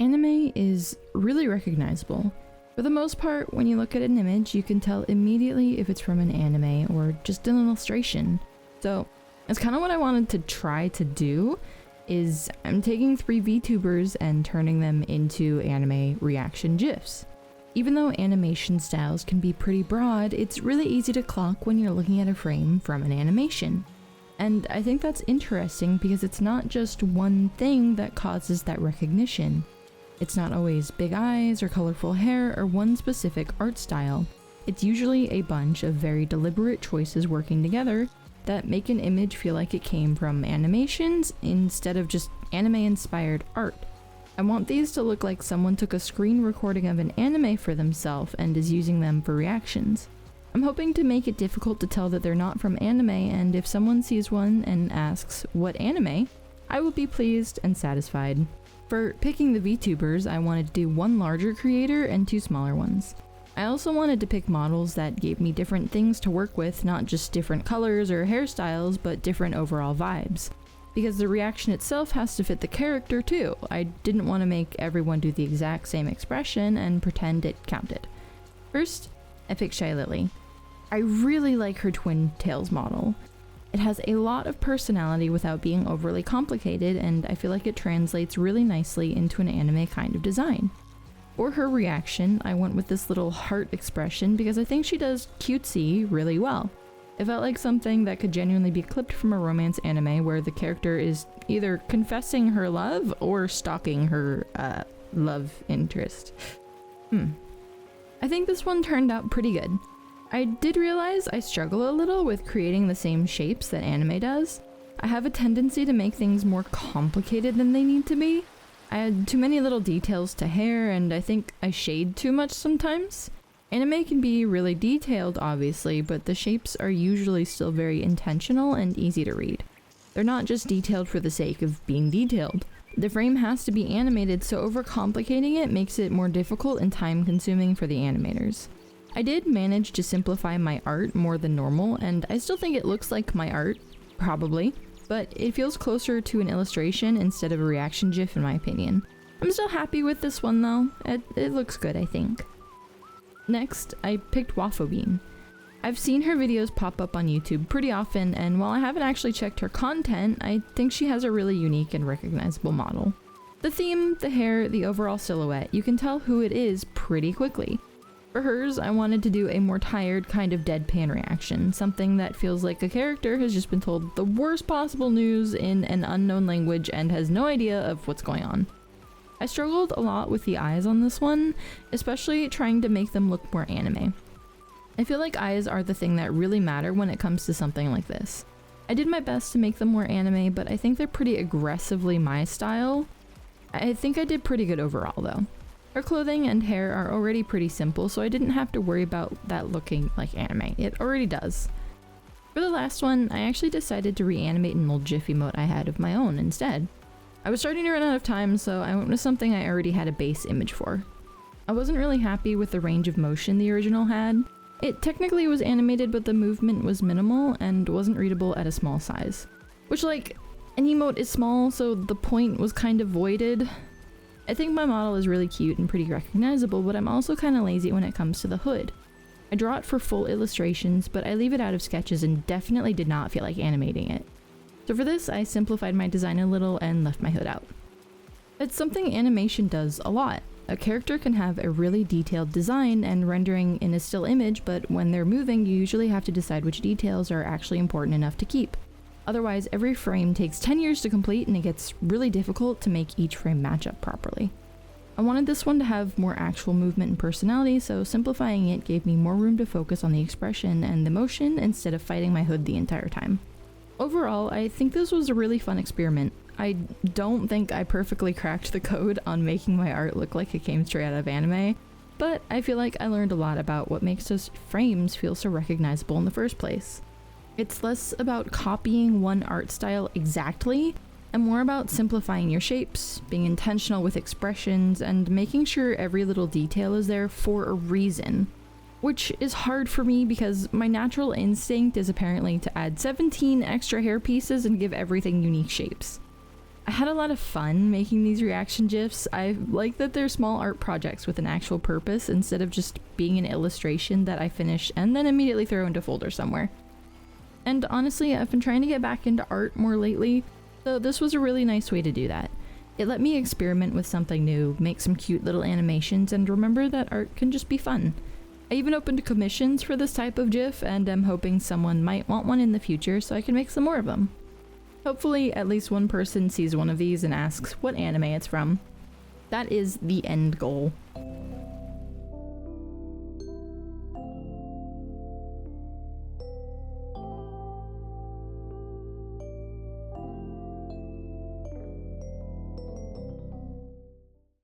Anime is really recognizable. For the most part, when you look at an image, you can tell immediately if it's from an anime or just an illustration. So that's kind of what I wanted to try to do, is I'm taking 3 VTubers and turning them into anime reaction GIFs. Even though animation styles can be pretty broad, it's really easy to clock when you're looking at a frame from an animation. And I think that's interesting because it's not just one thing that causes that recognition. It's not always big eyes or colorful hair or one specific art style. It's usually a bunch of very deliberate choices working together that make an image feel like it came from animations instead of just anime-inspired art. I want these to look like someone took a screen recording of an anime for themselves and is using them for reactions. I'm hoping to make it difficult to tell that they're not from anime, and if someone sees one and asks, "What anime?" I will be pleased and satisfied. For picking the VTubers, I wanted to do 1 larger creator and 2 smaller ones. I also wanted to pick models that gave me different things to work with, not just different colors or hairstyles, but different overall vibes. Because the reaction itself has to fit the character too. I didn't want to make everyone do the exact same expression and pretend it counted. First, I picked Shy Lily. I really like her twin tails model. It has a lot of personality without being overly complicated, and I feel like it translates really nicely into an anime kind of design. For her reaction, I went with this little heart expression because I think she does cutesy really well. It felt like something that could genuinely be clipped from a romance anime where the character is either confessing her love or stalking her love interest. I think this one turned out pretty good. I did realize I struggle a little with creating the same shapes that anime does. I have a tendency to make things more complicated than they need to be. I add too many little details to hair, and I think I shade too much sometimes. Anime can be really detailed, obviously, but the shapes are usually still very intentional and easy to read. They're not just detailed for the sake of being detailed. The frame has to be animated, so overcomplicating it makes it more difficult and time-consuming for the animators. I did manage to simplify my art more than normal, and I still think it looks like my art, probably, but it feels closer to an illustration instead of a reaction GIF in my opinion. I'm still happy with this one though. It looks good, I think. Next, I picked Waffle Bean. I've seen her videos pop up on YouTube pretty often, and while I haven't actually checked her content, I think she has a really unique and recognizable model. The theme, the hair, the overall silhouette, you can tell who it is pretty quickly. For hers, I wanted to do a more tired kind of deadpan reaction, something that feels like a character has just been told the worst possible news in an unknown language and has no idea of what's going on. I struggled a lot with the eyes on this one, especially trying to make them look more anime. I feel like eyes are the thing that really matter when it comes to something like this. I did my best to make them more anime, but I think they're pretty aggressively my style. I think I did pretty good overall though. Her clothing and hair are already pretty simple, so I didn't have to worry about that looking like anime. It already does. For the last one, I actually decided to reanimate an old GIF emote I had of my own instead. I was starting to run out of time, so I went with something I already had a base image for. I wasn't really happy with the range of motion the original had. It technically was animated, but the movement was minimal and wasn't readable at a small size. Which, like, an emote is small, so the point was kind of voided. I think my model is really cute and pretty recognizable, but I'm also kind of lazy when it comes to the hood. I draw it for full illustrations, but I leave it out of sketches and definitely did not feel like animating it. So for this, I simplified my design a little and left my hood out. It's something animation does a lot. A character can have a really detailed design and rendering in a still image, but when they're moving, you usually have to decide which details are actually important enough to keep. Otherwise, every frame takes 10 years to complete and it gets really difficult to make each frame match up properly. I wanted this one to have more actual movement and personality, so simplifying it gave me more room to focus on the expression and the motion instead of fighting my hood the entire time. Overall, I think this was a really fun experiment. I don't think I perfectly cracked the code on making my art look like it came straight out of anime, but I feel like I learned a lot about what makes those frames feel so recognizable in the first place. It's less about copying one art style exactly, and more about simplifying your shapes, being intentional with expressions, and making sure every little detail is there for a reason. Which is hard for me because my natural instinct is apparently to add 17 extra hair pieces and give everything unique shapes. I had a lot of fun making these reaction GIFs. I like that they're small art projects with an actual purpose instead of just being an illustration that I finish and then immediately throw into a folder somewhere. And honestly, I've been trying to get back into art more lately, so this was a really nice way to do that. It let me experiment with something new, make some cute little animations, and remember that art can just be fun. I even opened commissions for this type of GIF, and I'm hoping someone might want one in the future so I can make some more of them. Hopefully, at least one person sees one of these and asks what anime it's from. That is the end goal.